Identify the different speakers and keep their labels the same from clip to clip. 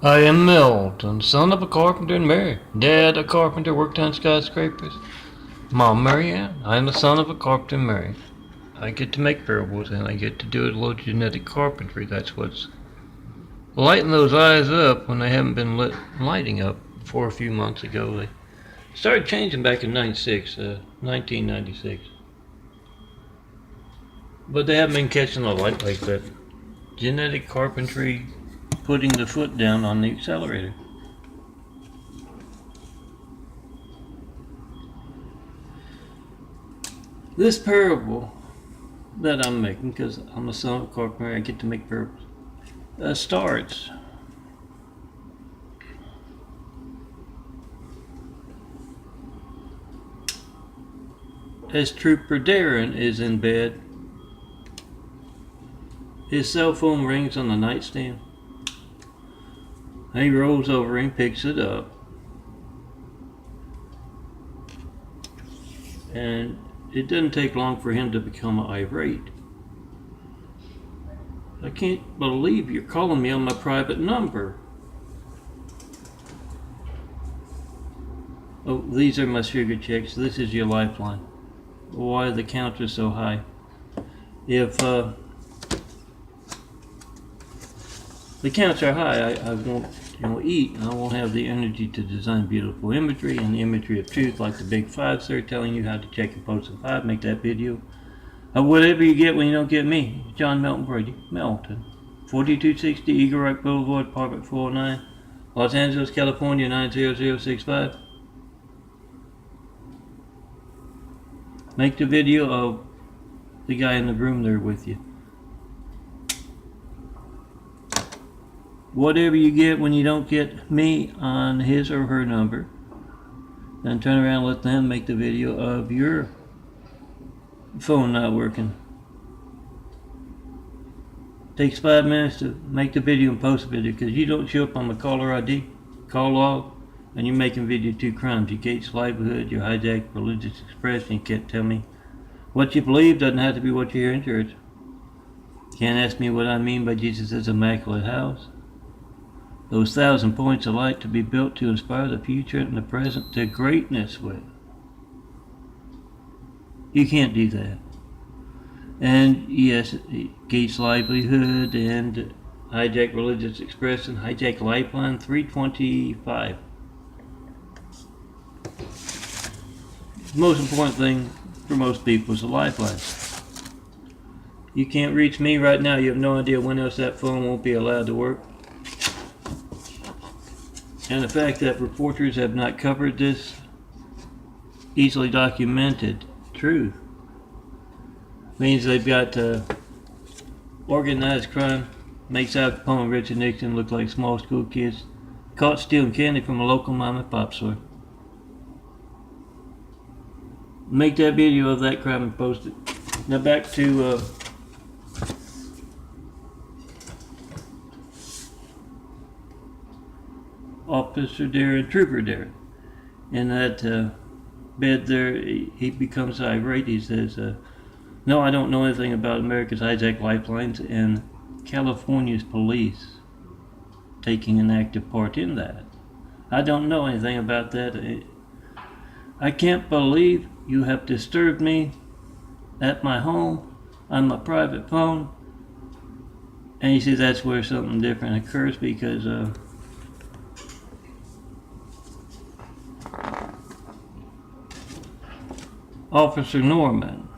Speaker 1: I am Milton, son of a carpenter and Mary. Dad, a carpenter, worked on skyscrapers. Mom, Mary Ann. I am the son of a carpenter and Mary. I get to make parables and I get to do a little genetic carpentry. That's what's lighting those eyes up when they haven't been lighting up for a few months ago. They started changing back in 1996. But they haven't been catching the light like that. Genetic carpentry, putting the foot down on the accelerator. This parable that I'm making, because I'm a son of a carpenter, I get to make parables, starts as Trooper Darren is in bed. His cell phone rings on the nightstand. He rolls over and picks it up. And it doesn't take long for him to become irate. I can't believe you're calling me on my private number. Oh, these are my sugar checks. This is your lifeline. Why are the counters so high? If the counts are high, I won't eat, and I won't have the energy to design beautiful imagery and the imagery of truth like the big fives there telling you how to check and post a five, make that video. Whatever you get when you don't get me. John Melton Brady, Melton. 4260 Eagle Rock Boulevard, apartment 409, Los Angeles, California 90065. Make the video of the guy in the room there with you. Whatever you get when you don't get me on his or her number, then turn around and let them make the video of your phone not working. Takes 5 minutes to make the video and post the video, because you don't show up on the caller ID, call log, and you're making video 2 crimes. You gates livelihood, you hijack religious expression. You can't tell me what you believe, doesn't have to be what you hear in church. Can't ask me what I mean by Jesus' immaculate house. Those 1,000 points of light to be built to inspire the future and the present to greatness with. You can't do that. And yes, gates livelihood and hijack religious expression, hijack lifeline 325. The most important thing for most people is a lifeline. You can't reach me right now. You have no idea when else that phone won't be allowed to work. And the fact that reporters have not covered this easily documented truth means they've got organized crime, makes Al Capone and Richard Nixon look like small school kids caught stealing candy from a local mom and pop store. Make that video of that crime and post it. Now back to Officer Darren, Trooper Darren. In that bed there, he becomes irate. He says, no, I don't know anything about America's hijacked lifelines and California's police taking an active part in that. I don't know anything about that. I can't believe you have disturbed me at my home on my private phone. And he says that's where something different occurs, because Officer Norman,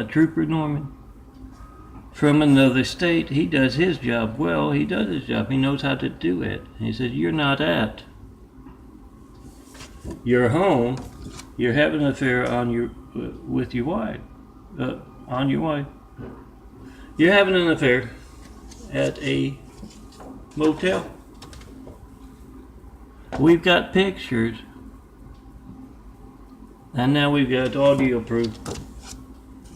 Speaker 1: Trooper Norman, from another state, he does his job well. He does his job. He knows how to do it. He said, you're not at your home. You're having an affair on your with your wife. On your wife. You're having an affair at a motel. We've got pictures. And now we've got audio proof,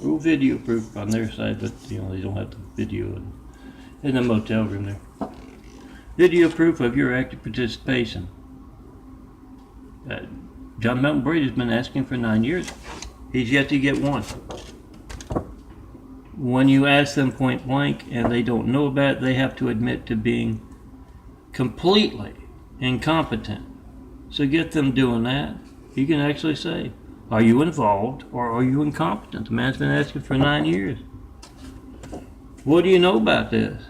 Speaker 1: or video proof on their side, but they don't have the video in the motel room there. Video proof of your active participation. John Melton Brady's been asking for 9 years. He's yet to get one. When you ask them point blank and they don't know about it, they have to admit to being completely incompetent. So get them doing that. You can actually say, are you involved or are you incompetent? The man's been asking for 9 years. What do you know about this?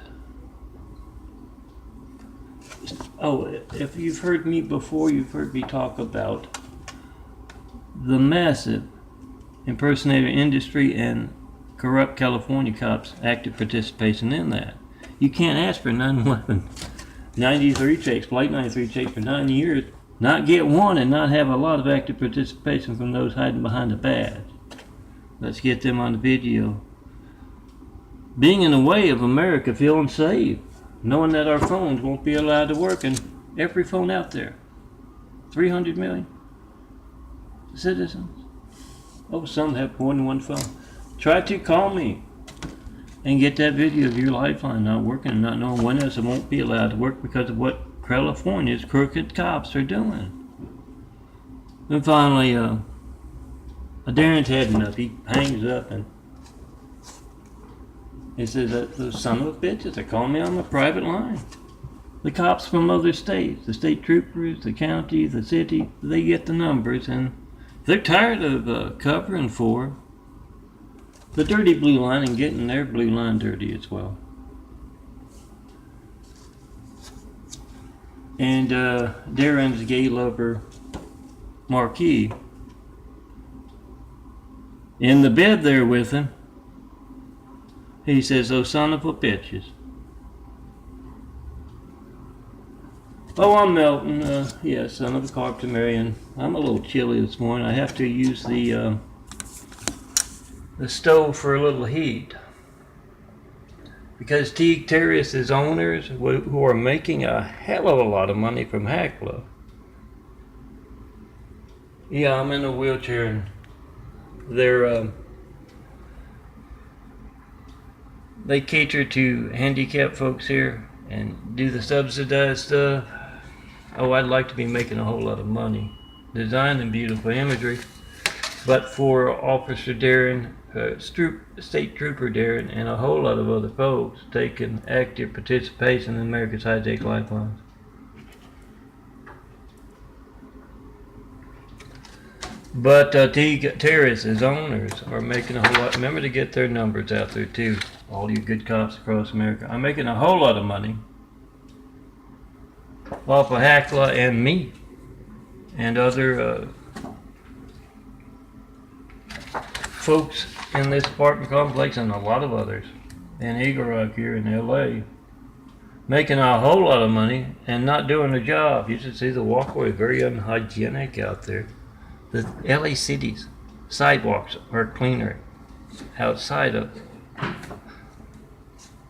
Speaker 1: Oh, if you've heard me before, you've heard me talk about the massive impersonator industry and corrupt California cops' active participation in that. You can't ask for 9/11 93 checks, Flight 93 checks for 9 years, not get one, and not have a lot of active participation from those hiding behind a badge. Let's get them on the video. Being in the way of America feeling safe, knowing that our phones won't be allowed to work, and every phone out there, 300 million citizens. Oh, some have more than one phone. Try to call me and get that video of your lifeline not working and not knowing when else it won't be allowed to work because of what California's crooked cops are doing. And finally, Darren's had enough. He hangs up and he says that those son of a bitches are calling me on my private line. The cops from other states, the state troopers, the county, the city, they get the numbers, and they're tired of covering for the dirty blue line and getting their blue line dirty as well. And Darren's gay lover, Marquis, in the bed there with him, he says, "Oh, son of a bitches." Oh, I'm melting. Yeah, son of a carpenter, Marion. I'm a little chilly this morning. I have to use the stove for a little heat. Because TERRACE'S owners, who are making a hell of a lot of money from Hackla. Yeah, I'm in a wheelchair, and they cater to handicapped folks here and do the subsidized stuff. Oh, I'd like to be making a whole lot of money, designing beautiful imagery, but for Officer Darren, State Trooper Darren, and a whole lot of other folks taking active participation in America's hijack lifelines. But TERRACE'S owners are making a whole lot. Remember to get their numbers out there too, all you good cops across America. I'm making a whole lot of money off of Hackla and me and other folks in this apartment complex, and a lot of others in Eagle Rock here in LA, making a whole lot of money and not doing the job. You should see the walkway, very unhygienic out there. The LA city's sidewalks are cleaner outside of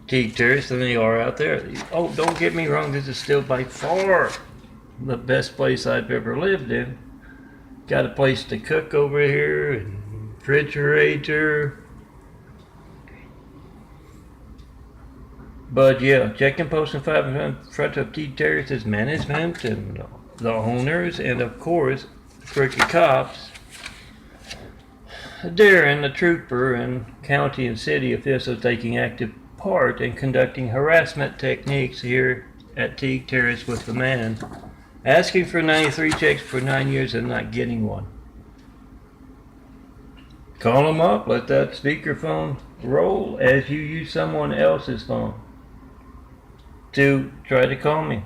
Speaker 1: Teague Terrace than they are out there. Oh, don't get me wrong, this is still by far the best place I've ever lived in. Got a place to cook over here, and refrigerator. But yeah, checking post and 5 in front of Teague Terrace's management and the owners, and of course, crooked cops. Darren, the trooper, and county and city officials taking active part in conducting harassment techniques here at Teague Terrace with the man asking for 93 checks for 9 years and not getting one. Call them up, let that speakerphone roll as you use someone else's phone to try to call me.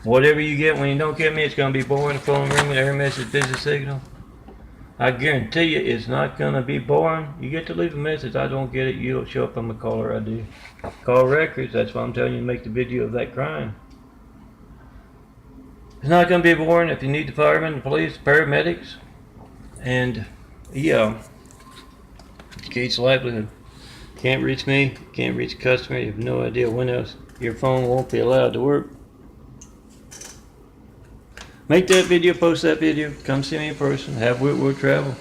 Speaker 1: Whatever you get when you don't get me, it's going to be boring. The phone ringing, error message, busy signal. I guarantee you it's not going to be boring. You get to leave a message, I don't get it, you don't show up on the caller ID. Call records, that's why I'm telling you to make the video of that crime. It's not going to be boring if you need the firemen, the police, the paramedics, and yeah, Kate's livelihood. Can't reach me, can't reach a customer, you have no idea when else your phone won't be allowed to work. Make that video, post that video, come see me in person, have Whitworth travel.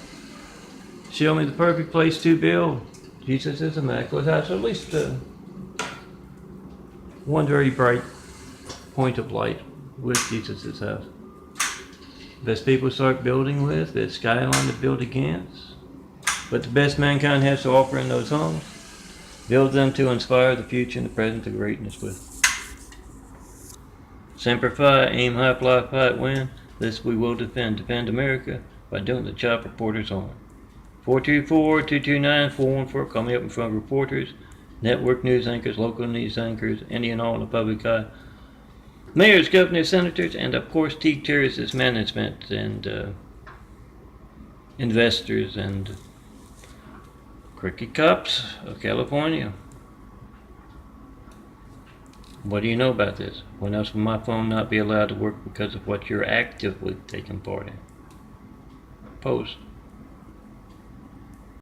Speaker 1: Show me the perfect place to build Jesus is Immaculate House, or at least one very bright point of light with Jesus' house. Best people to start building with, best skyline to build against, but the best mankind has to offer in those homes, build them to inspire the future and the present to greatness with. Semper Fi, aim high, fly fight, win. This we will defend. Defend America by doing the job reporters on. 424-229-414. Call me up in front of reporters, network news anchors, local news anchors, any and all in the public eye. Mayors, governors, senators, and of course TEAGUE TERRACE'S management and investors and crooked cops of California. What do you know about this? When else will my phone not be allowed to work because of what you're actively taking part in? Post.